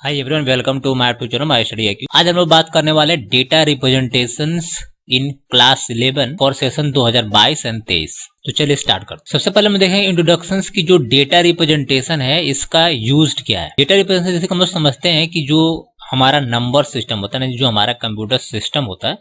Hi everyone, welcome to my YouTube channel my study IQ। आज हम लोग बात करने वाले data representations in class 11 for session 2022 and 23। तो चलिए स्टार्ट करते हैं। सबसे पहले हम देखेंगे इंट्रोडक्शंस की जो डेटा रिप्रेजेंटेशन है इसका यूज्ड क्या है। डेटा रिप्रेजेंटेशन जैसे हम लोग समझते हैं कि जो हमारा नंबर सिस्टम होता है, जो हमारा कंप्यूटर सिस्टम होता है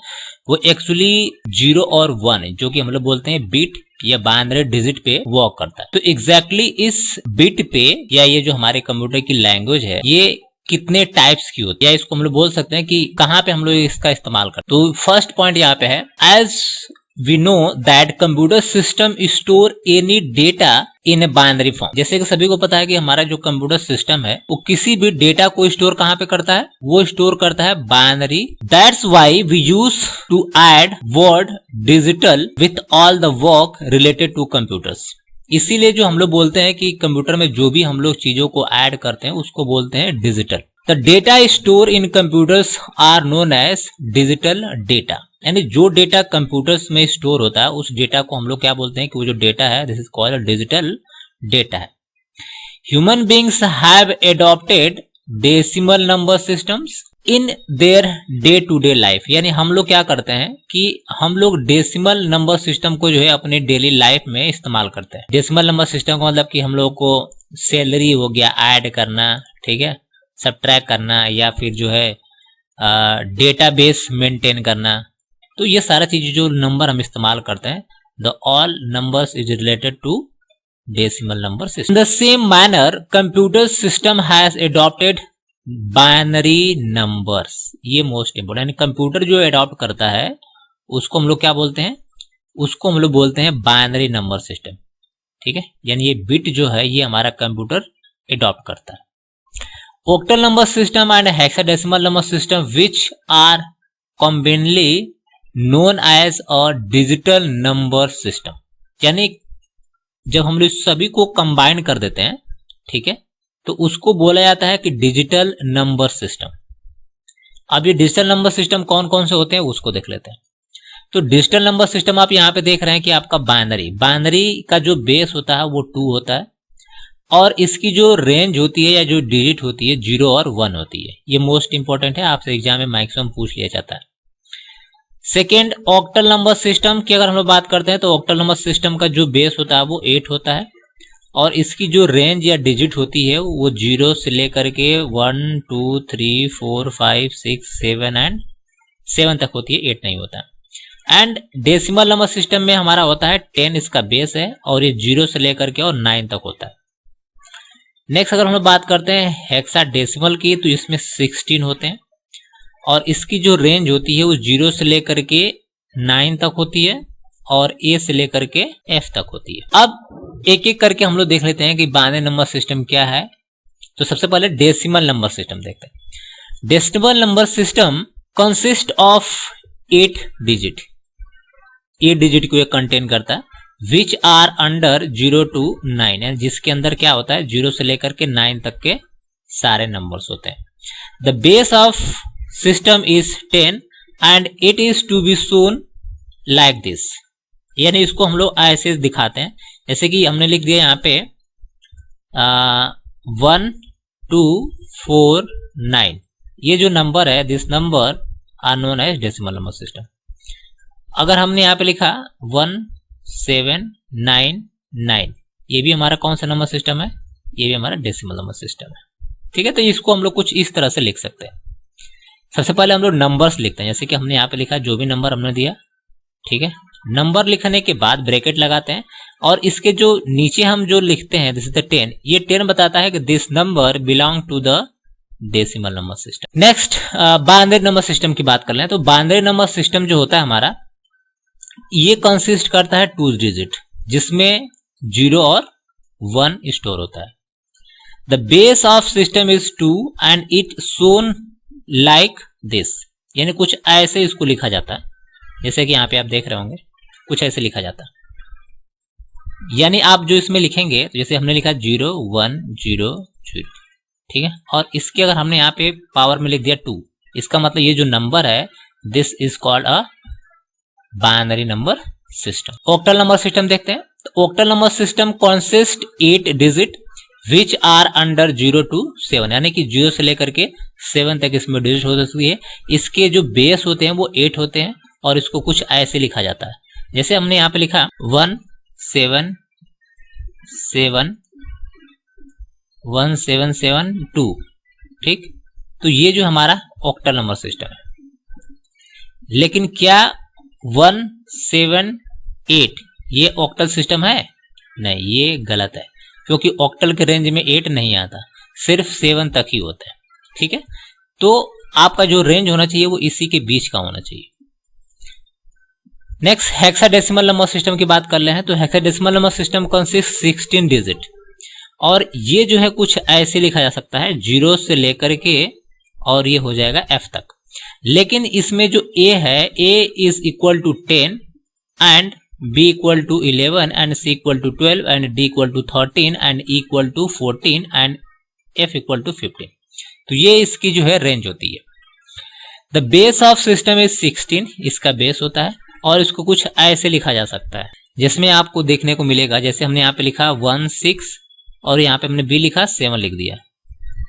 वो एक्चुअली 0 और 1 जो कि हम लोग बोलते हैं बिट या बाइनरी डिजिट पे वर्क करता है। तो एग्जैक्टली इस बिट पे या ये जो हमारे कंप्यूटर की लैंग्वेज है ये कितने टाइप्स की होती है, या इसको हम लोग बोल सकते हैं कि कहाँ पे हम लोग इसका इस्तेमाल करते हैं। तो फर्स्ट पॉइंट यहाँ पे है, as we know that computer system store any data in a binary form. जैसे कि सभी को पता है कि हमारा जो कंप्यूटर सिस्टम है वो किसी भी डेटा को स्टोर कहाँ पे करता है, वो स्टोर करता है binary. That's why we use to add word digital with all the work related to computers. इसीलिए जो हम लोग बोलते हैं कि कंप्यूटर में जो भी हम लोग चीजों को ऐड करते हैं उसको बोलते हैं digital. The data store in computers are known as digital data. यानी जो डेटा कंप्यूटर्स में स्टोर होता है उस डेटा को हम लोग क्या बोलते हैं कि वो जो डेटा है this is called digital data है। Human beings have adopted decimal number systems in their day to day life. यानी हम लोग क्या करते हैं कि हम लोग डेसिमल नंबर सिस्टम को जो है अपने डेली लाइफ में इस्तेमाल करते हैं। डेसिमल नंबर सिस्टम का मतलब कि हम लोग को सैलरी हो गया ऐड करना, ठीक है, सब्ट्रैक्ट करना, या फिर जो है डेटाबेस मेंटेन करना। तो ये सारा चीज जो नंबर हम इस्तेमाल करते हैं, the all numbers is related to decimal number system. In the same manner computer system has adopted binary numbers. ये मोस्ट इंपोर्टेंट, यानी कंप्यूटर जो एडॉप्ट करता है उसको हम लोग क्या बोलते हैं, उसको हम लोग बोलते हैं बाइनरी नंबर सिस्टम, ठीक है। यानी ये बिट जो है ये हमारा कंप्यूटर एडॉप्ट करता है। Octal number system and hexadecimal number system which are commonly known as a digital number system. यानी जब हम लोग सभी को कंबाइन कर देते हैं, ठीक है, तो उसको बोला जाता है कि डिजिटल नंबर सिस्टम। अब ये डिजिटल नंबर सिस्टम कौन कौन से होते हैं उसको देख लेते हैं। तो डिजिटल नंबर सिस्टम आप यहाँ पे देख रहे हैं कि आपका बाइनरी का जो बेस होता है वो 2 होता है, और इसकी जो रेंज होती है या जो डिजिट होती है 0 और 1 होती है। ये मोस्ट इंपॉर्टेंट है, आपसे एग्जाम में मैक्सिमम पूछ लिया जाता है। सेकेंड, ऑक्टल नंबर सिस्टम की अगर हम लोग बात करते हैं तो ऑक्टल नंबर सिस्टम का जो बेस होता है वो 8 होता है, और इसकी जो रेंज या डिजिट होती है वो 0 से लेकर के 1 2 3 4 5 6 7 एंड 7 तक होती है, 8 नहीं होता। एंड डेसिमल नंबर सिस्टम में हमारा होता है 10 इसका बेस है, और ये 0 से लेकर के और 9 तक होता है। नेक्स्ट अगर हम लोग बात करते हैं हेक्साडेसिमल की, तो इसमें 16 होते हैं, और इसकी जो रेंज होती है वो 0 से लेकर के 9 तक होती है, और ए से लेकर के एफ तक होती है। अब एक एक करके हम लोग देख लेते हैं कि बाइनरी नंबर सिस्टम क्या है। तो सबसे पहले डेसिमल नंबर सिस्टम देखते हैं। Decimal number system consist of 8 digit. 8 digit को ये कंटेन करता है, विच आर अंडर 0 to 9, जिसके अंदर क्या होता है 0 से लेकर के 9 तक के सारे नंबर्स होते हैं। The base of system is 10 and it is to be shown like this. यानी इसको हम लोग ऐसे दिखाते हैं, जैसे कि हमने लिख दिया यहाँ पे 1 2 4 9। ये जो नंबर है this number are known as decimal number system. अगर हमने यहाँ पे लिखा 1 7 9 9, ये भी हमारा कौन सा नंबर सिस्टम है, ये भी हमारा डेसिमल नंबर सिस्टम है, ठीक है। तो इसको हम लोग कुछ इस तरह से लिख सकते हैं। सबसे पहले हम लोग नंबर्स लिखते हैं, जैसे कि हमने यहाँ पे लिखा जो भी नंबर हमने दिया, ठीक है। नंबर लिखने के बाद ब्रैकेट लगाते हैं, और इसके जो नीचे हम जो लिखते हैं दिस इज द 10, ये 10 बताता है कि this number belong to the decimal number system. Next binary number system की बात कर लें, तो बाइनरी नंबर सिस्टम जो होता है हमारा ये कंसिस्ट करता है 2 डिजिट, जिसमें 0 और 1 स्टोर होता है। The base of system is 2 and it shown like this. यानी कुछ ऐसे इसको लिखा जाता है, जैसे कि यहाँ पे आप देख रहे होंगे कुछ ऐसे लिखा जाता है। यानी आप जो इसमें लिखेंगे, तो जैसे हमने लिखा 0 1 0 0, ठीक है, और इसके अगर हमने यहाँ पे पावर में लिख दिया 2, इसका मतलब ये जो नंबर है this is called a binary number system. Octal number system देखते हैं। तो octal number system consist 8 digit which are under 0 to 7, यानी कि 0 से लेकर के 7 तक इसमें डिजिट हो सकती है। इसके जो बेस होते हैं वो 8 होते हैं और इसको कुछ ऐसे लिखा जाता है, जैसे हमने यहाँ पे लिखा 17712, ठीक। तो ये जो हमारा ऑक्टल नंबर सिस्टम है। लेकिन क्या 178 ये ऑक्टल सिस्टम है? नहीं, ये गलत है, क्योंकि ऑक्टल के रेंज में 8 नहीं आता, सिर्फ 7 तक ही होता है, ठीक है। तो आपका जो रेंज होना चाहिए वो इसी के बीच का होना चाहिए। नेक्स्ट हेक्साडेसिमल नंबर सिस्टम की बात कर ले हैं, तो hexadecimal number system consist 16 digit, और ये जो है कुछ ऐसे लिखा जा सकता है 0 से लेकर के और ये हो जाएगा F तक। लेकिन इसमें जो A है, A is equal to 10 and B equal to 11 and C equal to 12 and D equal to 13 and E equal to 14 and F equal to 15। तो ये इसकी जो है रेंज होती है। The base of system is 16, इसका base होता है, और इसको कुछ ऐसे लिखा जा सकता है, जिसमें आपको देखने को मिलेगा, जैसे हमने यहाँ पे लिखा 16 और यहाँ पे हमने B लिखा 7 लिख दिया,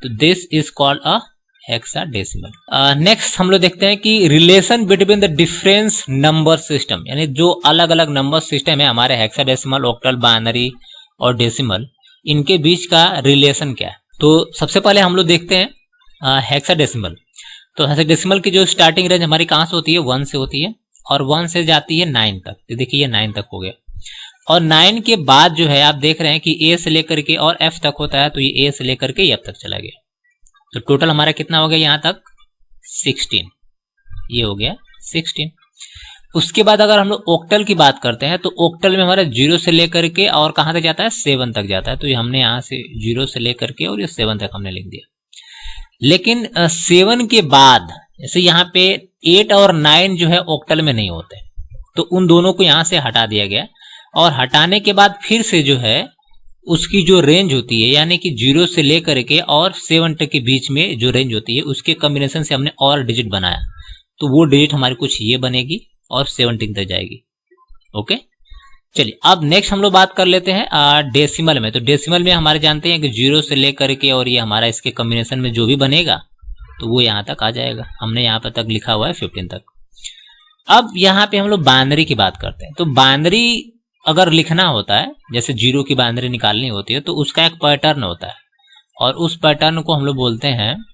तो this is called a hexadecimal. Next हम लोग देखते हैं कि relation between the difference number system, यानी जो अलग अलग नंबर सिस्टम है हमारे हेक्साडेसिमल, ऑक्टल, बाइनरी और डेसिमल, इनके बीच का रिलेशन क्या है। तो सबसे पहले हम लोग देखते हैं हेक्साडेसिमल। तो हेक्साडेसिमल की जो स्टार्टिंग रेंज हमारी कहाँ से होती है? 1 से होती है, और 1 से जाती है 9 तक। तो देखिए ये 9 तक हो गया, और 9 के बाद जो है आप देख रहे हैं कि A से लेकर के और F तक होता है, तो ये A से लेकर के F तक चला गया। तो टोटल हमारा कितना हो गया यहाँ तक? 16, ये हो गया 16। उसके बाद अगर हम लोग ऑक्टल की बात करते हैं, तो ऑक्टल में हमारा 0 से लेकर के और कहाँ तक जाता है? 7 तक जाता है। तो ये हमने यहाँ से 0 से लेकर के और ये 7 तक हमने लिख दिया। लेकिन 7 के बाद जैसे यहाँ पे 8 और 9 जो है ऑक्टल में नहीं होते, तो उन दोनों को यहाँ से हटा दिया गया, और हटाने के बाद फिर से जो है उसकी जो रेंज होती है, यानी कि 0 से लेकर के और 7 तक के बीच में जो रेंज होती है, उसके कॉम्बिनेशन से हमने और डिजिट बनाया, तो वो डिजिट हमारी कुछ ये बनेगी और 17 तक जाएगी। ओके, चलिए अब नेक्स्ट हम लोग बात कर लेते हैं डेसिमल में। तो डेसिमल में हमारे जानते हैं कि 0 से लेकर के और ये हमारा इसके कॉम्बिनेशन में जो भी बनेगा तो वो यहाँ तक आ जाएगा। हमने यहाँ पर तक लिखा हुआ है 15 तक। अब यहाँ पे हम लोग बाइनरी की बात करते हैं। तो बाइनरी अगर लिखना होता है, जैसे 0 की बाइनरी निकालनी होती है, तो उसका एक पैटर्न होता है, और उस पैटर्न को हम लोग बोलते हैं,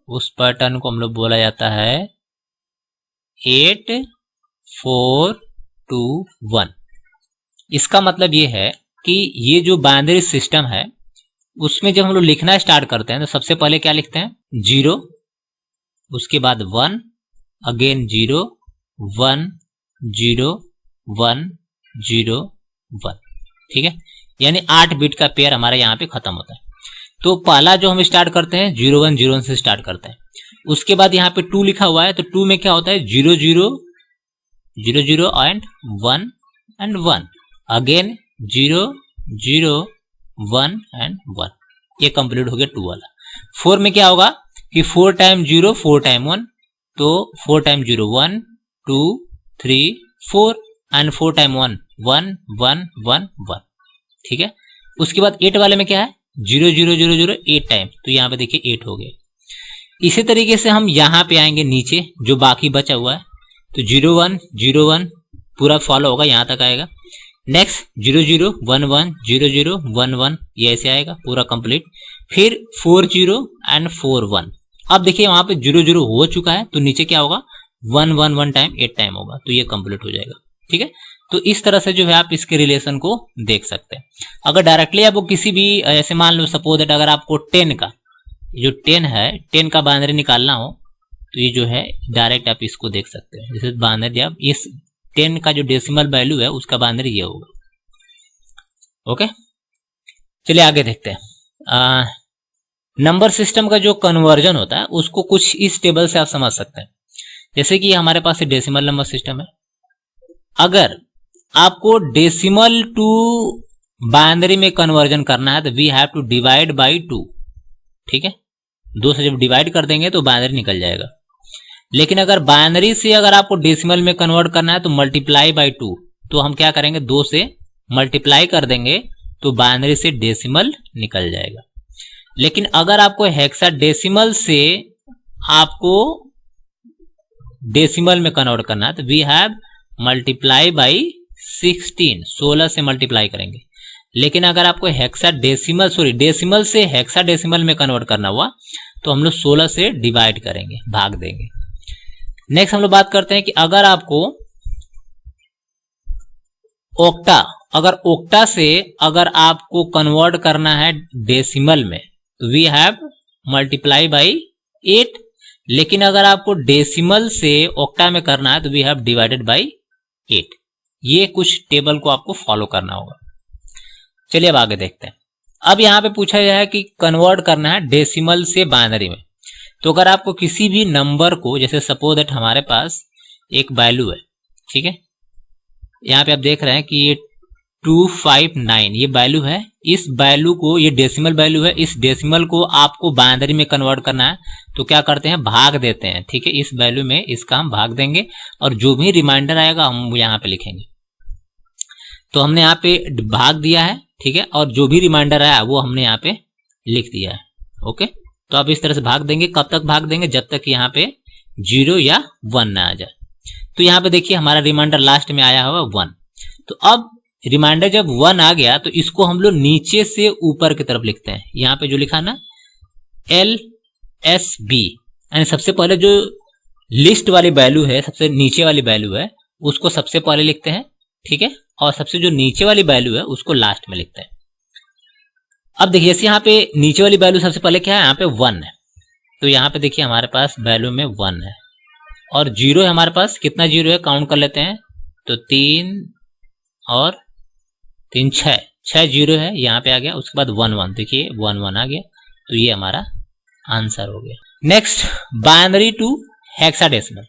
उस पैटर्न को हम लोग बोला जाता है 8 4 2 1। इसका मतलब ये है कि ये जो बाइनरी सिस्टम है उसमें जब हम लोग लिखना स्टार्ट करते हैं तो सबसे पहले क्या लिखते हैं? 0, उसके बाद 1, अगेन 0 1 0 1 0 1, ठीक है। यानी 8 बिट का पेयर हमारा यहाँ पे खत्म होता है। तो पहला जो हम स्टार्ट करते हैं 0 1 0 1 से स्टार्ट करते हैं। उसके बाद यहाँ पे 2 लिखा हुआ है, तो 2 में क्या होता है? 0 0 0 0 एंड 1 एंड 1, अगेन 0 0 1 एंड 1, ये कंप्लीट हो गया 2 वाला। 4 में क्या होगा कि 4 टाइम 0 4 टाइम 1, तो 4 टाइम 0 1 2 3 4 एंड 4 टाइम 1 1 1 1 1, ठीक है। उसके बाद 8 वाले में क्या है? 0 0 0 0 8 टाइम, तो यहाँ पे देखिए 8 हो गए। इसी तरीके से हम यहाँ पे आएंगे नीचे जो बाकी बचा हुआ है, तो 0 1 0 1 पूरा फॉलो होगा, यहाँ तक आएगा। नेक्स्ट 0 0 1 1 0 0 1 1, ये ऐसे आएगा पूरा कंप्लीट। फिर 4 0 एंड 4 1। अब देखिए वहां पे 0 0 हो चुका है, तो नीचे क्या होगा? 1 1 1 टाइम 8 टाइम होगा, तो ये कंप्लीट हो जाएगा, ठीक है। तो इस तरह से जो है आप इसके रिलेशन को देख सकते हैं। अगर डायरेक्टली आपको किसी भी ऐसे मान लो सपोज दैट अगर आपको 10 का जो 10 है 10 का बाइनरी निकालना हो, तो ये जो है डायरेक्ट आप इसको देख सकते हैं। जैसे बाइनरी आप इस 10 का जो डेसिमल वैल्यू है उसका बाइनरी ये होगा। ओके, चलिए आगे देखते हैं। नंबर सिस्टम का जो कन्वर्जन होता है उसको कुछ इस टेबल से आप समझ सकते हैं। जैसे कि हमारे पास डेसिमल नंबर सिस्टम है, अगर आपको डेसिमल टू बाइनरी में कन्वर्जन करना है तो we have to divide by 2, ठीक है। 2 से जब डिवाइड कर देंगे तो बाइनरी निकल जाएगा। लेकिन अगर बाइनरी से अगर आपको डेसिमल में कन्वर्ट करना है तो मल्टीप्लाई बाई 2, तो हम क्या करेंगे? 2 से मल्टीप्लाई कर देंगे तो बाइनरी से डेसिमल निकल जाएगा। लेकिन अगर आपको हेक्साडेसिमल से आपको डेसिमल में कन्वर्ट करना है तो वी हैव मल्टीप्लाई बाई 16 से मल्टीप्लाई करेंगे। लेकिन अगर आपको डेसिमल से हेक्साडेसिमल में कन्वर्ट करना हुआ तो हम लोग 16 से डिवाइड करेंगे, भाग देंगे। नेक्स्ट हम लोग बात करते हैं कि अगर आपको ओक्टा से अगर आपको कन्वर्ट करना है डेसिमल में तो वी हैव मल्टीप्लाई बाई 8। लेकिन अगर आपको डेसिमल से ओक्टा में करना है तो वी हैव डिवाइडेड बाई 8। ये कुछ टेबल को आपको फॉलो करना होगा। चलिए अब आगे देखते हैं। अब यहां पे पूछा गया है कि कन्वर्ट करना है डेसिमल से बाइनरी में। तो अगर आपको किसी भी नंबर को, जैसे सपोज दैट हमारे पास एक वैल्यू है, ठीक है, यहाँ पे आप देख रहे हैं कि ये 259 ये वैल्यू है। इस वैल्यू को, ये डेसिमल वैल्यू है, इस डेसिमल को आपको बाइनरी में कन्वर्ट करना है तो क्या करते हैं, भाग देते हैं। ठीक है, इस वैल्यू में इसका हम भाग देंगे और जो भी रिमाइंडर आएगा हम यहाँ पे लिखेंगे। तो हमने यहाँ पे भाग दिया है, ठीक है, और जो भी रिमाइंडर आया वो हमने यहाँ पे लिख दिया है। ओके, तो आप इस तरह से भाग देंगे। कब तक भाग देंगे, जब तक यहाँ पे 0 या 1 ना आ जाए। तो यहाँ पे देखिए हमारा रिमाइंडर लास्ट में आया हुआ 1। तो अब रिमाइंडर जब 1 आ गया तो इसको हम लोग नीचे से ऊपर की तरफ लिखते हैं। यहाँ पे जो लिखा ना LSB, यानी सबसे पहले जो लिस्ट वाली वैल्यू है, सबसे नीचे वाली वैल्यू है, उसको सबसे पहले लिखते हैं। ठीक है, और सबसे जो नीचे वाली वैल्यू है उसको लास्ट में लिखते हैं। अब देखिए जैसे यहाँ पे नीचे वाली वैल्यू सबसे पहले क्या है, यहाँ पे 1 है। तो यहाँ पे देखिए हमारे पास वैल्यू में 1 है और 0 है हमारे पास। कितना 0 है काउंट कर लेते हैं, तो 3 और 3 6 0 है, यहाँ पे आ गया। उसके बाद 1 1, देखिए 1 1 आ गया। तो ये हमारा आंसर हो गया। Next, binary to hexadecimal.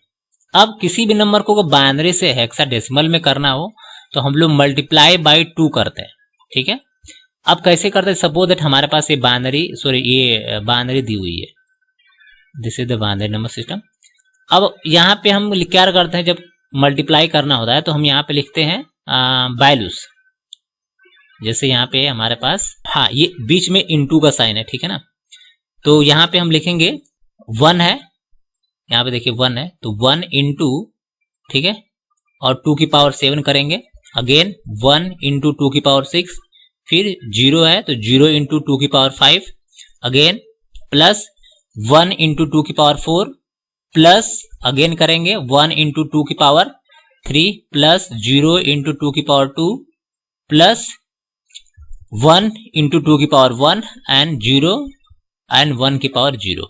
अब किसी भी नंबर को बाइनरी से हेक्साडेसिमल में करना हो तो हम लोग मल्टीप्लाई बाई 2 करते हैं। ठीक है, अब कैसे करते हैं, सपोज दैट हमारे पास ये बाइनरी दी हुई है, this is the binary number system. अब यहाँ पे हम क्या करते हैं, जब मल्टीप्लाई करना होता है तो हम यहाँ पे लिखते हैं वैल्यूज। जैसे यहाँ पे हमारे पास, हाँ, ये बीच में इनटू का साइन है, ठीक है ना। तो यहाँ पे हम लिखेंगे 1 है, यहाँ पे देखिए 1 है, तो 1 इंटू, ठीक है, और 2 की पावर 7 करेंगे। अगेन 1 इंटू 2 की पावर 6, फिर 0 है तो 0 इंटू 2 की पावर 5, अगेन प्लस 1 इंटू 2 की पावर 4, प्लस अगेन करेंगे 1 इंटू 2 की पावर 3, प्लस 0 इंटू 2 की पावर 2, प्लस 1 इंटू 2 की पावर 1 एंड 0 एंड 1 की पावर 0।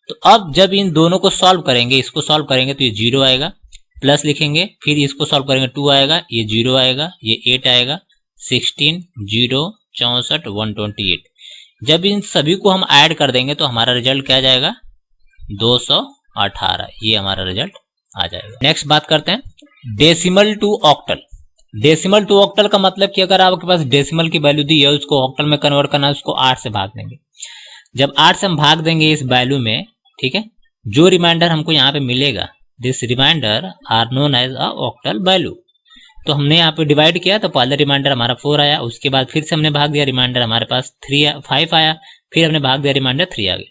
तो अब जब इन दोनों को सॉल्व करेंगे, इसको सॉल्व करेंगे तो ये 0 आएगा, प्लस लिखेंगे, फिर इसको सॉल्व करेंगे 2 आएगा, ये 0 आएगा, ये 8 आएगा, 16 0 64 128। जब इन सभी को हम ऐड कर देंगे तो हमारा रिजल्ट क्या जाएगा, 218। ये हमारा रिजल्ट आ जाएगा। नेक्स्ट बात करते हैं decimal to octal. Decimal to octal का मतलब कि अगर आपके पास डेसिमल की वैल्यू दी है, उसको ऑक्टल में कन्वर्ट करना है, उसको 8 से भाग देंगे। जब 8 से हम भाग देंगे इस वैल्यू में, ठीक है, जो रिमाइंडर हमको यहाँ पे मिलेगा, this remainder are known as a octal value. तो हमने यहाँ पे डिवाइड किया तो पहला रिमाइंडर हमारा 4 आया, उसके बाद फिर से हमने भाग दिया, रिमाइंडर हमारे पास 5 आया, फिर हमने भाग दिया, रिमाइंडर 3 आ गया।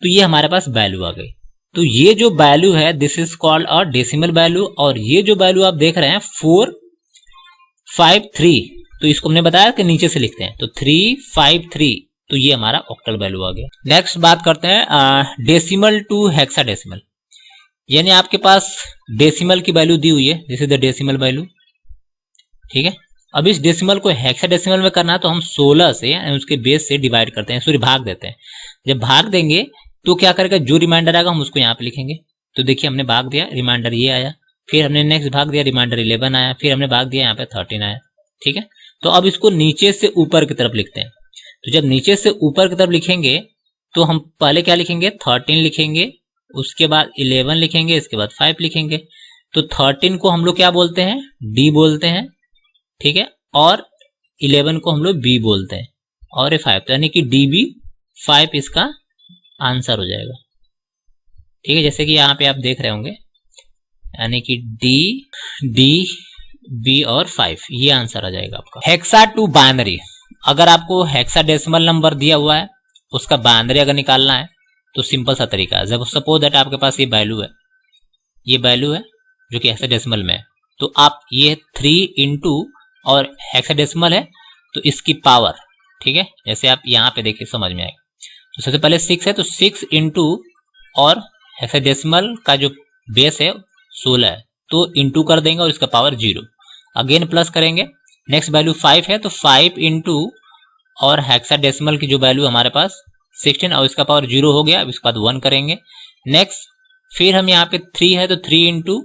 तो ये हमारे पास वैल्यू आ गई। तो ये जो वैल्यू है this is called a decimal value. और ये जो वैल्यू आप देख रहे हैं 453, तो इसको हमने बताया कि नीचे से लिखते हैं, तो 353, तो ये हमारा ऑक्टल वैल्यू आ गया। नेक्स्ट बात करते हैं डेसिमल टू हेक्साडेसिमल। यानी आपके पास डेसिमल की वैल्यू दी हुई है, this is the decimal value, ठीक है। अब इस डेसिमल को हेक्साडेसिमल में करना है तो हम 16 से उसके बेस से डिवाइड करते हैं, सॉरी भाग देते हैं। जब भाग देंगे तो क्या करेगा, जो रिमाइंडर आएगा हम उसको यहाँ पे लिखेंगे। तो देखिए हमने भाग दिया, रिमाइंडर ये आया, फिर हमने नेक्स्ट भाग दिया, रिमाइंडर 11 आया, फिर हमने भाग दिया, यहाँ पे 13 आया, ठीक है। तो अब इसको नीचे से ऊपर की तरफ लिखते हैं। तो जब नीचे से ऊपर की तरफ लिखेंगे तो हम पहले क्या लिखेंगे, 13 लिखेंगे, उसके बाद 11 लिखेंगे, इसके बाद 5 लिखेंगे। तो 13 को हम लोग क्या बोलते हैं, डी बोलते हैं, ठीक है, और 11 को हम लोग बी बोलते हैं, और ये 5, यानी कि DB5 इसका आंसर हो जाएगा, ठीक है। जैसे कि यहाँ पे आप देख रहे होंगे, यानी कि D, B और 5, ये आंसर आ जाएगा आपका। Hexa to binary. अगर आपको हेक्साडेसिमल नंबर दिया हुआ है उसका बाइनरी अगर निकालना है तो सिंपल सा तरीका है। जब सपोज दैट आपके पास ये वैल्यू है जो कि हेक्साडेसिमल में है, तो आप ये 3 इंटू और हेक्साडेसिमल है तो इसकी पावर, ठीक है, जैसे आप यहाँ पे देखिए समझ में आएगा। तो सबसे पहले 6 है तो 6 इंटू और हेक्साडेसिमल का जो बेस है 16 है तो इंटू कर देंगे और इसका पावर 0, अगेन प्लस करेंगे। नेक्स्ट वैल्यू 5 है तो 5 इंटू और हेक्साडेसिमल की जो वैल्यू हमारे पास 16 और इसका पावर 0 हो गया। अब इसके बाद 1 करेंगे। नेक्स्ट फिर हम यहाँ पे 3 है तो 3 इंटू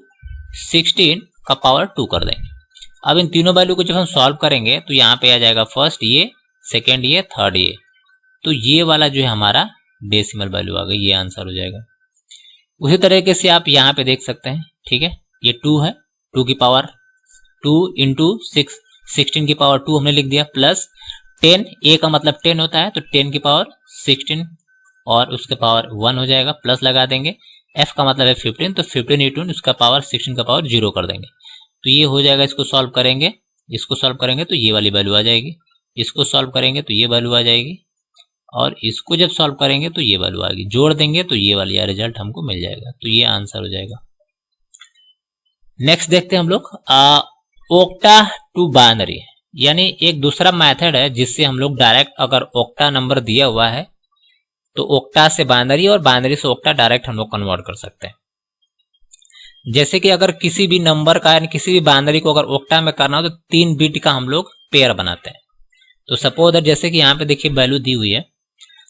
16 का पावर 2 कर देंगे। अब इन तीनों वैल्यू को जब हम सॉल्व करेंगे तो यहाँ पे आ जाएगा फर्स्ट ये, सेकेंड ये, थर्ड ये, तो ये वाला जो है हमारा डेसिमल वैल्यू आ गई, ये आंसर हो जाएगा। उसी तरीके से आप यहाँ पे देख सकते हैं, ठीक है, ये 2 है, 2 की पावर 2 इंटू 6, 16 की पावर 2 हमने लिख दिया, प्लस 10, ए का मतलब 10 होता है तो 10 की पावर 16 और उसके पावर 1 हो जाएगा, प्लस लगा देंगे। एफ का मतलब है 15 तो 15 इंटू उसका पावर 16 का पावर 0 कर देंगे तो ये हो जाएगा। इसको सॉल्व करेंगे, इसको सॉल्व करेंगे तो ये वाली वैल्यू आ जाएगी, इसको सॉल्व करेंगे तो ये वैल्यू आ जाएगी और इसको जब सॉल्व करेंगे तो ये वैल्यू आएगी, जोड़ देंगे तो ये वाली रिजल्ट हमको मिल जाएगा, तो ये आंसर हो जाएगा। नेक्स्ट देखते हैं हम लोग ओक्टा टू बाइनरी, यानी एक दूसरा मेथड है जिससे हम लोग डायरेक्ट अगर ओक्टा नंबर दिया हुआ है तो ओक्टा से बाइनरी और बाइनरी से ओक्टा डायरेक्ट हम लोग कन्वर्ट कर सकते हैं। जैसे कि अगर किसी भी नंबर का यानी किसी भी बाइनरी को अगर ओक्टा में करना हो तो 3 बिट का हम लोग पेयर बनाते हैं। तो सपोज दैट जैसे कि यहाँ पे देखिए वैल्यू दी हुई है,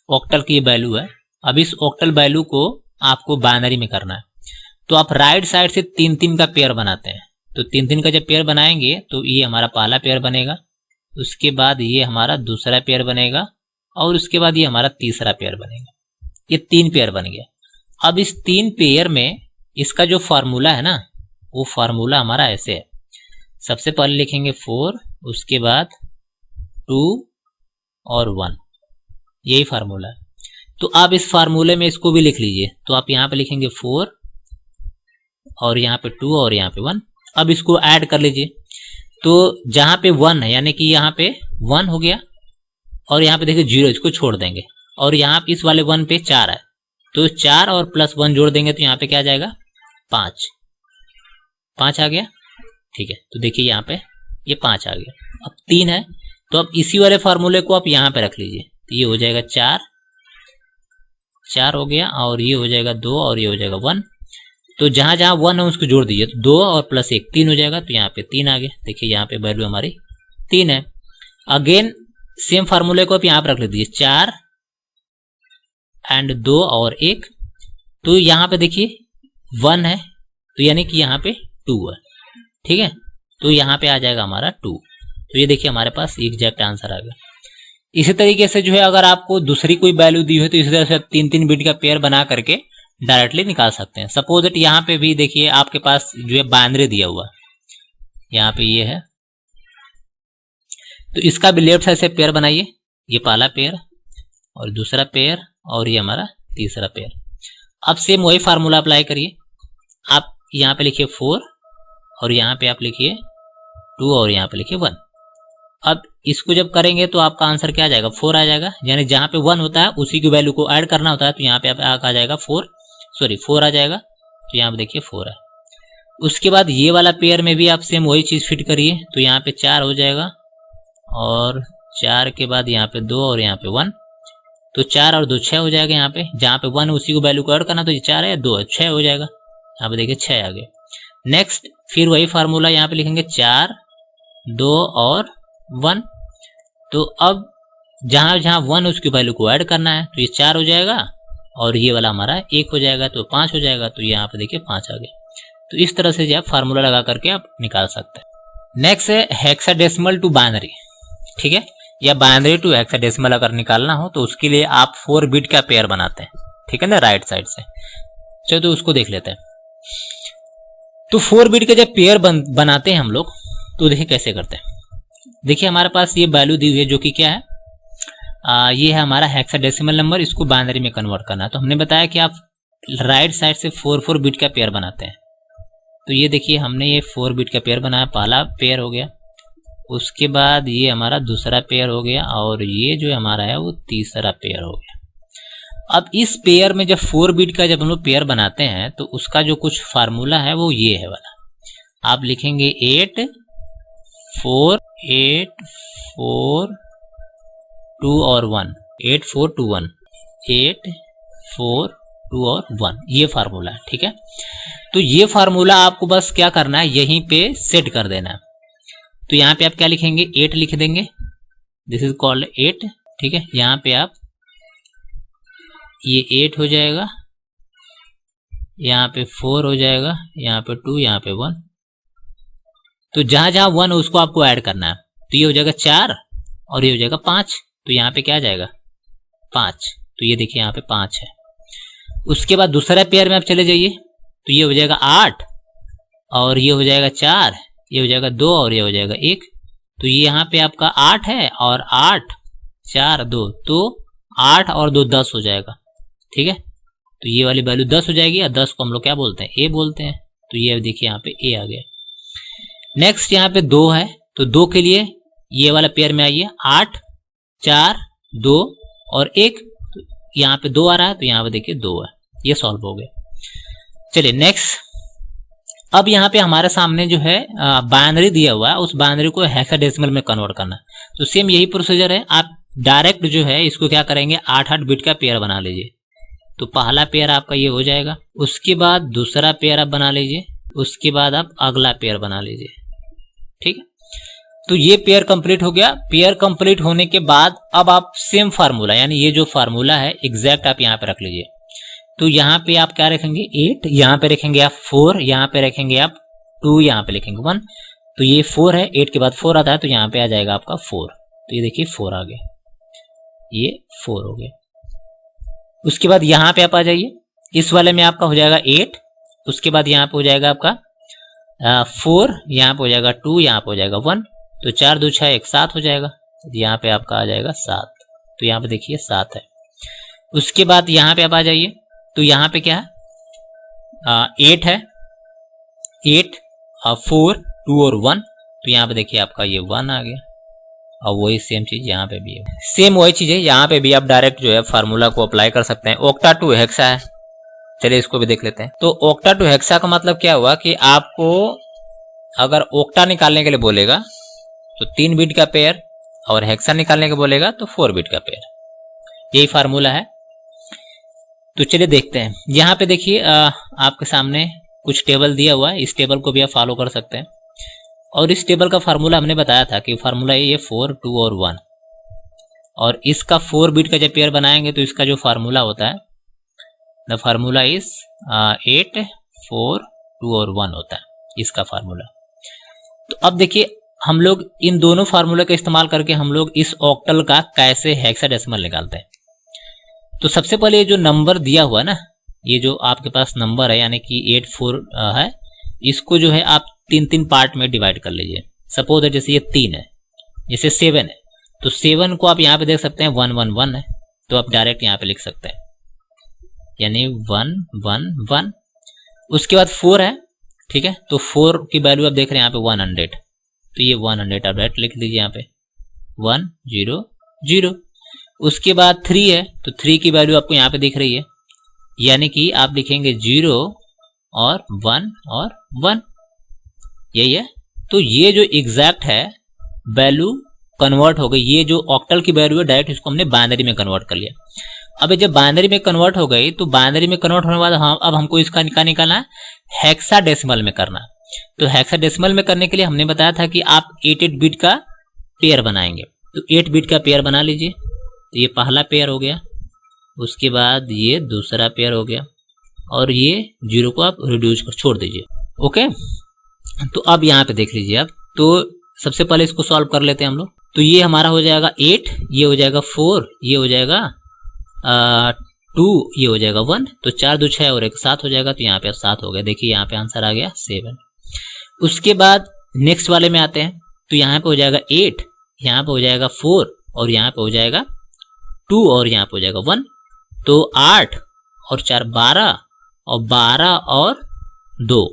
ऑक्टल की वैल्यू है। अब इस ऑक्टल वैल्यू को आपको बाइनरी में करना है तो आप राइट साइड से 3-3 का पेयर बनाते हैं। तो 3-3 का जब पेयर बनाएंगे तो ये हमारा पहला पेयर बनेगा, उसके बाद ये हमारा दूसरा पेयर बनेगा और उसके बाद ये हमारा तीसरा पेयर बनेगा। ये 3 पेयर बन गया। अब इस 3 पेयर में इसका जो फार्मूला है ना, वो फार्मूला हमारा ऐसे है, सबसे पहले लिखेंगे 4, उसके बाद 2 और 1, यही फार्मूला है। तो आप इस फार्मूले में इसको भी लिख लीजिए, तो आप यहाँ पे लिखेंगे 4 और यहाँ पे 2 और यहाँ पे 1। अब इसको ऐड कर लीजिए, तो जहाँ पे 1 है यानी कि यहाँ पे 1 हो गया और यहाँ पे देखिए 0, इसको छोड़ देंगे और यहाँ इस वाले 1 पे 4 है तो 4 और प्लस 1 जोड़ देंगे तो यहाँ पे क्या आ जाएगा 5 आ गया, ठीक है। तो देखिए यहाँ पे ये 5 आ गया। अब 3 है तो अब इसी वाले फार्मूले को आप यहाँ पे रख लीजिए, तो ये हो जाएगा 4 हो गया और ये हो जाएगा 2 और ये हो जाएगा 1। तो जहां जहां 1 है उसको जोड़ दीजिए, तो 2 और प्लस 1 3 हो जाएगा, तो यहाँ पे 3 आ गया। देखिए यहाँ पे वैल्यू हमारी 3 है। अगेन सेम फार्मूले को आप यहाँ पे रख लीजिए, 4 एंड 2 और 1। तो यहाँ पे देखिए 1 है तो यानी कि यहाँ पे 2 है, ठीक है। तो यहाँ पे आ जाएगा हमारा 2। तो ये देखिए हमारे पास एग्जैक्ट आंसर आ गया। इसी तरीके से जो है अगर आपको दूसरी कोई वैल्यू दी हो तो इसी तरह से 3-3 बिट का पेयर बना करके डायरेक्टली निकाल सकते हैं। सपोज दैट यहाँ पे भी देखिए आपके पास जो है बाइनरी दिया हुआ है, यहाँ पे ये है, तो इसका भी लेफ्ट साइड से पेयर बनाइए, ये पहला पेयर और दूसरा पेयर और ये हमारा तीसरा पेयर। अब सेम वही फार्मूला अप्लाई करिए, आप यहाँ पे लिखिए 4 और यहाँ पे आप लिखिए 2 और यहाँ पे लिखिए 1। अब इसको जब करेंगे तो आपका आंसर क्या आ जाएगा 4 आ जाएगा, यानी जहाँ पे 1 होता है उसी की वैल्यू को ऐड करना होता है, तो यहाँ पे आ जाएगा 4 आ जाएगा। तो यहाँ पे देखिए 4 है। उसके बाद ये वाला पेयर में भी आप सेम वही चीज़ फिट करिए, तो यहाँ पे 4 हो जाएगा और 4 के बाद यहाँ पे 2 और यहाँ पे 1, तो 4 और 2 6 हो जाएगा। यहाँ पे जहाँ पे 1 उसी को वैल्यू को ऐड करना, तो ये 4 है 2 है 6 हो जाएगा। यहाँ पे देखिए 6 आ गया। नेक्स्ट फिर वही फार्मूला यहाँ पे लिखेंगे 4 2 और 1। तो अब जहाँ जहाँ 1 उसकी वैल्यू को ऐड करना है, तो ये 4 हो जाएगा और ये वाला हमारा 1 हो जाएगा, तो 5 हो जाएगा। तो यहाँ पे देखिए 5 आ गया। तो इस तरह से जो आप फार्मूला लगा करके आप निकाल सकते हैं। नेक्स्ट है हेक्साडेसिमल टू बाइनरी, ठीक है, या बाइनरी टू हेक्साडेसिमल अगर निकालना हो तो उसके लिए आप 4 बिट का पेयर बनाते हैं, ठीक है ना, राइट साइड से। चलो तो उसको देख लेते हैं। तो 4 बिट के जब पेयर बनाते हैं हम लोग, तो देखिए कैसे करते हैं। देखिए हमारे पास ये वैल्यू दी हुई है जो कि क्या है, ये है हमारा हेक्साडेसिमल नंबर, इसको बाइनरी में कन्वर्ट करना है। तो हमने बताया कि आप राइट साइड से 4 बिट का पेयर बनाते हैं। तो ये देखिए हमने ये 4 बिट का पेयर बनाया, पहला पेयर हो गया। उसके बाद ये हमारा दूसरा पेयर हो गया और ये जो हमारा है वो तीसरा पेयर हो गया। अब इस पेयर में जब 4 बिट का जब हम लोग पेयर बनाते हैं तो उसका जो कुछ फार्मूला है वो ये है वाला, आप लिखेंगे 8 4 8 4 2 और 1 8 4 2 1 8 4 2 और 1, ये फार्मूला है। ठीक है, तो ये फार्मूला आपको बस क्या करना है, यहीं पे सेट कर देना है। तो यहाँ पे आप क्या लिखेंगे, 8 लिख देंगे, दिस इज कॉल्ड 8। ठीक है, यहाँ पे आप ये 8 हो जाएगा, यहाँ पे 4 हो जाएगा, यहाँ पे 2, यहाँ पे 1। तो जहां जहां 1 उसको आपको ऐड करना है। तो ये हो जाएगा 4 और ये हो जाएगा 5। तो यहाँ पे क्या आ जाएगा 5। तो ये देखिए यहाँ पे 5 है। उसके बाद दूसरा पेयर में आप चले जाइए, तो ये हो जाएगा 8 और ये हो जाएगा 4, ये हो जाएगा 2 और ये हो जाएगा 1। तो ये यहाँ पे आपका 8 है और 8 4 2, तो 8 और 2 10 हो जाएगा। ठीक है, तो ये वाली वैल्यू 10 हो जाएगी और 10 को हम लोग क्या बोलते हैं, ए बोलते हैं। तो ये देखिए यहाँ पे ए आ गया। नेक्स्ट यहाँ पे 2 है, तो 2 के लिए ये वाला पेयर में आइए, 8 4 2 और 1। तो यहाँ पे 2 आ रहा है, तो यहाँ पे देखिए 2 है, ये सॉल्व हो गया। चलिए नेक्स्ट, अब यहाँ पे हमारे सामने जो है बाइनरी दिया हुआ है, उस बाइनरी को हेक्साडेसिमल में कन्वर्ट करना। तो सेम यही प्रोसीजर है, आप डायरेक्ट जो है इसको क्या करेंगे, 8-8 बिट का पेयर बना लीजिए। तो पहला पेयर आपका ये हो जाएगा, उसके बाद दूसरा पेयर आप बना लीजिए, उसके बाद आप अगला पेयर बना लीजिए। ठीक है, तो ये पेयर कंप्लीट हो गया। पेयर कंप्लीट होने के बाद अब आप सेम फार्मूला, यानी ये जो फार्मूला है एग्जैक्ट आप यहाँ पे रख लीजिए। तो यहाँ पे आप क्या रखेंगे, 8, यहाँ पे रखेंगे आप 4, यहाँ पे रखेंगे आप 2, यहाँ पे लिखेंगे 1। तो ये 4 है, 8 के बाद 4 आता है, तो यहाँ पे आ जाएगा आपका 4। तो ये देखिए 4 आ गया, ये 4 हो गया। उसके बाद यहाँ पे आप आ जाइए, इस वाले में आपका हो जाएगा 8, उसके बाद यहाँ पे हो जाएगा आपका 4, यहाँ पे हो जाएगा 2, यहाँ पे हो जाएगा 1। तो 4 2 6 1 7 हो जाएगा, यहाँ पे आपका आ जाएगा 7। तो यहाँ पे देखिए 7 है। उसके बाद यहाँ पे आप आ जाइए, तो यहाँ पे क्या है 8 है, 8 4 2 और 1। तो यहाँ पे देखिए आपका ये 1 आ गया। और वही सेम चीज यहाँ पे भी है, सेम वही चीज है, यहाँ पे भी आप डायरेक्ट जो है फार्मूला को अप्लाई कर सकते हैं। ओक्टा टू हेक्सा है, चलिए इसको भी देख लेते हैं। तो ओक्टा टू हेक्सा का मतलब क्या हुआ कि आपको अगर ओक्टा निकालने के लिए बोलेगा तो 3 बिट का पेयर, और हेक्सा निकालने के बोलेगा तो 4 बिट का पेयर, यही फार्मूला है। तो चलिए देखते हैं, यहाँ पे देखिए आपके सामने कुछ टेबल दिया हुआ है, इस टेबल को भी आप फॉलो कर सकते हैं। और इस टेबल का फार्मूला हमने बताया था कि फार्मूला ये 4 2 और 1, और इसका 4 बिट का जब पेयर बनाएंगे तो इसका जो फार्मूला होता है, द फार्मूला इज 8 4 2 और 1 होता है इसका फार्मूला। तो अब देखिए हम लोग इन दोनों फार्मूला का इस्तेमाल करके हम लोग इस ऑक्टल का कैसे हेक्साडेसिमल निकालते हैं। तो सबसे पहले ये जो नंबर दिया हुआ ना, ये जो आपके पास नंबर है यानी कि 8 4 है, इसको जो है आप 3-3 पार्ट में डिवाइड कर लीजिए। सपोज है जैसे ये 3 है, जैसे 7 है, तो 7 को आप यहाँ पे देख सकते हैं 1 1 1 है, तो आप डायरेक्ट यहाँ पे लिख सकते हैं, यानी 1 1 1। उसके बाद 4 है, ठीक है, तो 4 की वैल्यू आप देख रहे हैं यहाँ पे 100, तो ये 100 आप डायरेक्ट लिख दीजिए यहाँ पे 1 0 0। उसके बाद 3 है, तो 3 की वैल्यू आपको यहाँ पे दिख रही है, यानी कि आप लिखेंगे 0 और 1 और 1, यही है। तो ये जो एग्जैक्ट है वैल्यू कन्वर्ट हो गई, ये जो ऑक्टल की वैल्यू है डायरेक्ट इसको हमने बाइनरी में कन्वर्ट कर लिया। अब जब बाइनरी में कन्वर्ट हो गई, तो बाइनरी में कन्वर्ट होने के बाद अब हमको इसका निकालना है हेक्साडेसिमल में करना। तो हेक्साडेसिमल में करने के लिए हमने बताया था कि आप 8-8 बिट का पेयर बनाएंगे। तो 8 बिट का पेयर बना लीजिए। तो ये पहला पेयर हो गया, उसके बाद ये दूसरा पेयर हो गया, और ये 0 को आप रिड्यूस कर छोड़ दीजिए। ओके, तो अब यहाँ पे देख लीजिए आप। तो सबसे पहले इसको सॉल्व कर लेते हैं हम लोग। तो ये हमारा हो जाएगा 8, ये हो जाएगा 4, ये हो जाएगा 2, ये हो जाएगा 1। तो 4 2 6 और 1 7 हो जाएगा। तो यहाँ पे 7 हो गया, देखिए यहाँ पे आंसर आ गया 7। उसके बाद नेक्स्ट वाले में आते हैं। तो यहाँ पे हो जाएगा 8, यहाँ पे हो जाएगा 4, और यहाँ पे हो जाएगा 2, और यहाँ पे हो जाएगा 1। तो 8 और 4 12, और 12 और 2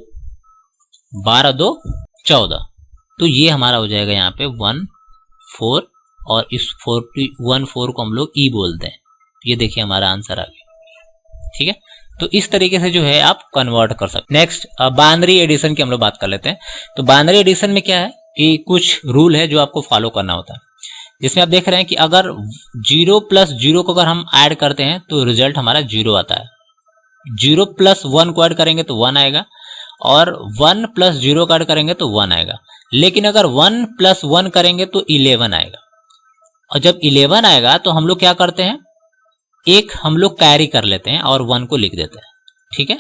12 2 14। तो ये हमारा हो जाएगा यहाँ पे 1 4 और इस 1 4 को हम लोग ई बोलते हैं। ये देखिए हमारा आंसर आ गया। ठीक है, तो इस तरीके से जो है आप कन्वर्ट कर सकते हैं। नेक्स्ट बाइनरी एडिशन की हम लोग बात कर लेते हैं। तो बाइनरी एडिशन में क्या है कि कुछ रूल है जो आपको फॉलो करना होता है, जिसमें आप देख रहे हैं कि अगर 0 प्लस 0 को अगर हम ऐड करते हैं तो रिजल्ट हमारा 0 आता है। 0 प्लस 1 को ऐड करेंगे तो 1 आएगा और 1 प्लस 0 को ऐड करेंगे तो 1 आएगा। लेकिन अगर 1 प्लस 1 करेंगे तो 11 आएगा। और जब 11 आएगा तो हम लोग क्या करते हैं, एक हम लोग कैरी कर लेते हैं और 1 को लिख देते हैं। ठीक है,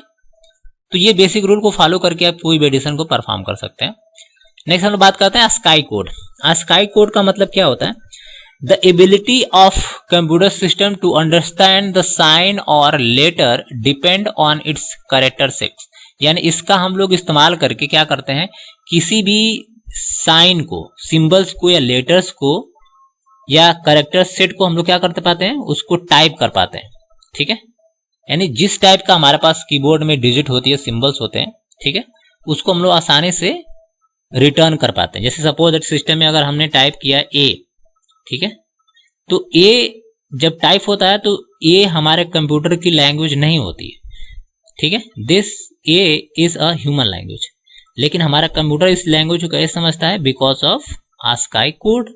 तो ये बेसिक रूल को फॉलो करके आप कोई भी एडिशन को परफॉर्म कर सकते हैं। नेक्स्ट हम लोग बात करते हैं स्काई कोड। स्काई कोड का मतलब क्या होता है? The ability of computer system to understand the sign और letter depend on its character sets. यानी इसका हम लोग इस्तेमाल करके क्या करते हैं, किसी भी साइन को, सिंबल्स को या लेटर्स को या कैरेक्टर सेट को हम लोग क्या करते पाते हैं, उसको टाइप कर पाते हैं। ठीक है, यानी जिस टाइप का हमारे पास कीबोर्ड में डिजिट होती है, सिंबल्स होते हैं, ठीक है, उसको हम लोग आसानी से रिटर्न कर पाते हैं। जैसे सपोज दैट सिस्टम में अगर हमने टाइप किया ए, ठीक है, तो ए जब टाइप होता है तो ए हमारे कंप्यूटर की लैंग्वेज नहीं होती है। ठीक है, this A is a human language, लेकिन हमारा कंप्यूटर इस लैंग्वेज को कैसे समझता है? Because of ASCII code.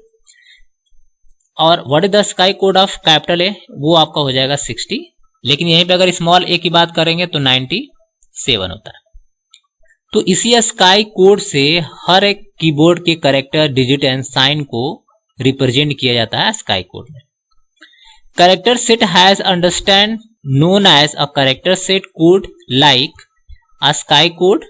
और what is the ASCII code of capital A? वो आपका हो जाएगा 60, लेकिन यहीं पे अगर स्मॉल ए की बात करेंगे तो 97 होता है। तो इसी स्काई कोड से हर एक कीबोर्ड के कैरेक्टर, डिजिट एंड साइन को रिप्रेजेंट किया जाता है स्काई कोड में। Character set has understand known as a character set code like a ASCII code.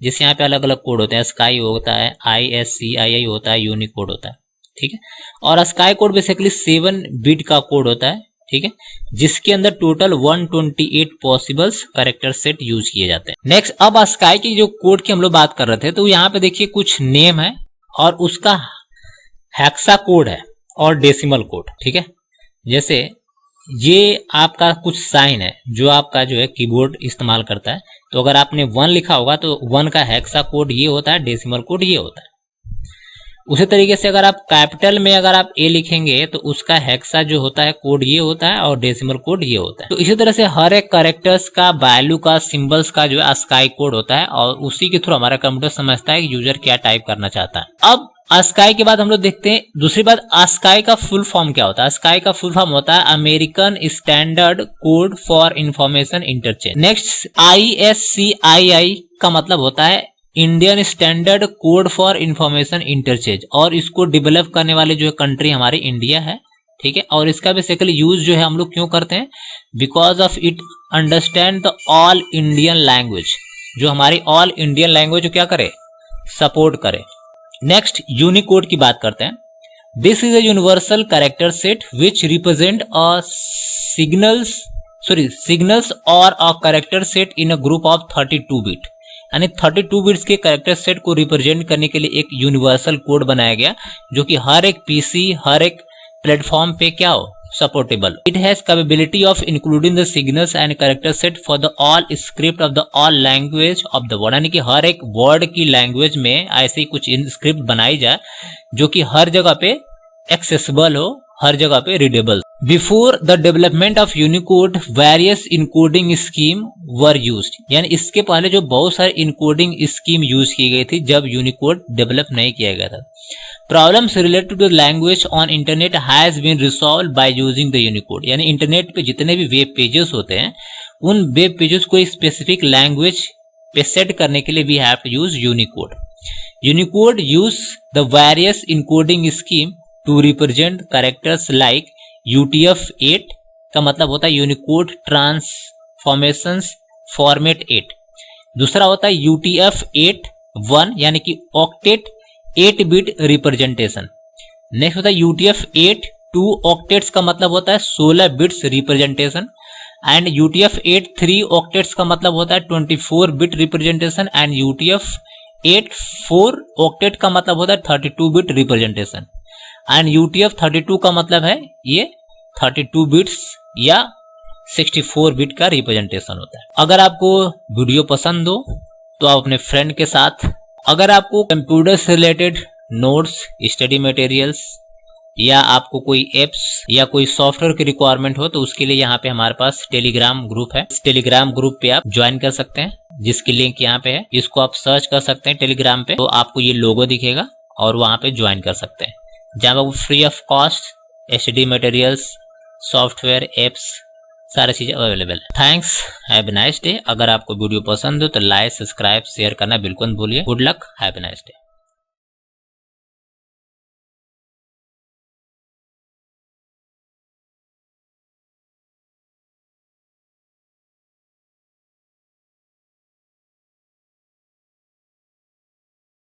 जैसे यहाँ पे अलग अलग कोड होते हैं, स्काई होता है, ISCII होता है, यूनिकोड होता है। ठीक है, और स्काई कोड बेसिकली 7 बिट का कोड होता है। ठीक है, जिसके अंदर total 128 possibles character set use किए जाते हैं। नेक्स्ट, अब स्काई की जो कोड की हम लोग बात कर रहे थे, तो यहाँ पे देखिए कुछ नेम है और उसका हेक्सा कोड है और डेसिमल कोड। ठीक है, जैसे ये आपका कुछ साइन है जो आपका जो है कीबोर्ड इस्तेमाल करता है, तो अगर आपने 1 लिखा होगा तो 1 का हेक्सा कोड ये होता है, डेसिमल कोड ये होता है। उसी तरीके से अगर आप कैपिटल में अगर आप ए लिखेंगे तो उसका हेक्सा जो होता है कोड ये होता है और डेसिमल कोड ये होता है। तो इसी तरह से हर एक कैरेक्टर्स का, वैल्यू का, सिंबल्स का जो है स्काई कोड होता है और उसी के थ्रू हमारा कंप्यूटर समझता है कि यूजर क्या टाइप करना चाहता है। अब स्काई के बाद हम लोग देखते हैं दूसरी बात, स्काई का फुल फॉर्म क्या होता है? स्काई का फुल फॉर्म होता है American standard code for information interchange. Next, ISCII का मतलब होता है Indian standard code for information interchange, और इसको डेवलप करने वाले जो कंट्री हमारी इंडिया है। ठीक है, और इसका बेसिकली यूज जो है हम लोग क्यों करते हैं? Because of it understand the all Indian language, जो हमारी ऑल इंडियन लैंग्वेज क्या करे, सपोर्ट करे। नेक्स्ट, यूनिकोड की बात करते हैं। This is a universal character set which represent a signals और a character set in a group of 32 bit. यानी 32 बिट्स के कैरेक्टर सेट को रिप्रेजेंट करने के लिए एक यूनिवर्सल कोड बनाया गया, जो कि हर एक पीसी, हर एक प्लेटफॉर्म पे क्या हो, supportable. It has capability of including the signals and character set for the all script of the all language of the word. यानी कि हर एक वर्ड की लैंग्वेज में ऐसी कुछ स्क्रिप्ट बनाई जाए जो कि हर जगह पे एक्सेसिबल हो, हर जगह पे readable. Before the development of Unicode various encoding scheme were used. यानी इसके पहले जो बहुत सारे इनकोडिंग स्कीम यूज की गई थी जब यूनिकोड डेवलप नहीं किया गया था। Problems related to language on internet has been resolve by using the Unicode. यानी इंटरनेट पे जितने भी वेब पेजेस होते हैं, उन वेब पेजेस को स्पेसिफिक लैंग्वेज पे सेट करने के लिए we have to use Unicode. Unicode use the various encoding scheme to represent characters like UTF-8 का मतलब होता है यूनिकोड ट्रांसफॉर्मेशंस फॉर्मेट 8। दूसरा होता है UTF-8-1 यानी कि ऑक्टेट 8 बिट रिप्रेजेंटेशन। नेक्स्ट होता है UTF-8-2 ऑक्टेट्स का मतलब होता है 16 bits representation. And UTF-8-3 octets का मतलब होता है 24 bit representation. And UTF-8-4 octet का मतलब होता है 32 बिट रिप्रेजेंटेशन। एंड UTF-32 का मतलब है ये 32 बिट्स या 64 बिट का रिप्रेजेंटेशन होता है। अगर आपको वीडियो पसंद हो तो आप अपने फ्रेंड के साथ अगर आपको कंप्यूटर से रिलेटेड नोट्स, स्टडी मटेरियल्स या आपको कोई एप्स या कोई सॉफ्टवेयर की रिक्वायरमेंट हो तो उसके लिए यहाँ पे हमारे पास टेलीग्राम ग्रुप है। इस टेलीग्राम ग्रुप पे आप ज्वाइन कर सकते हैं, जिसकी लिंक यहाँ पे है। इसको आप सर्च कर सकते हैं टेलीग्राम पे, तो आपको ये लोगो दिखेगा और वहां पे ज्वाइन कर सकते हैं, जहाँ पर free of cost study materials, software, apps सारी चीजें अवेलेबल है। Thanks, have a nice day. अगर आपको वीडियो पसंद हो तो लाइक, सब्सक्राइब, शेयर करना बिल्कुल भूलिए। Good luck, have a nice day.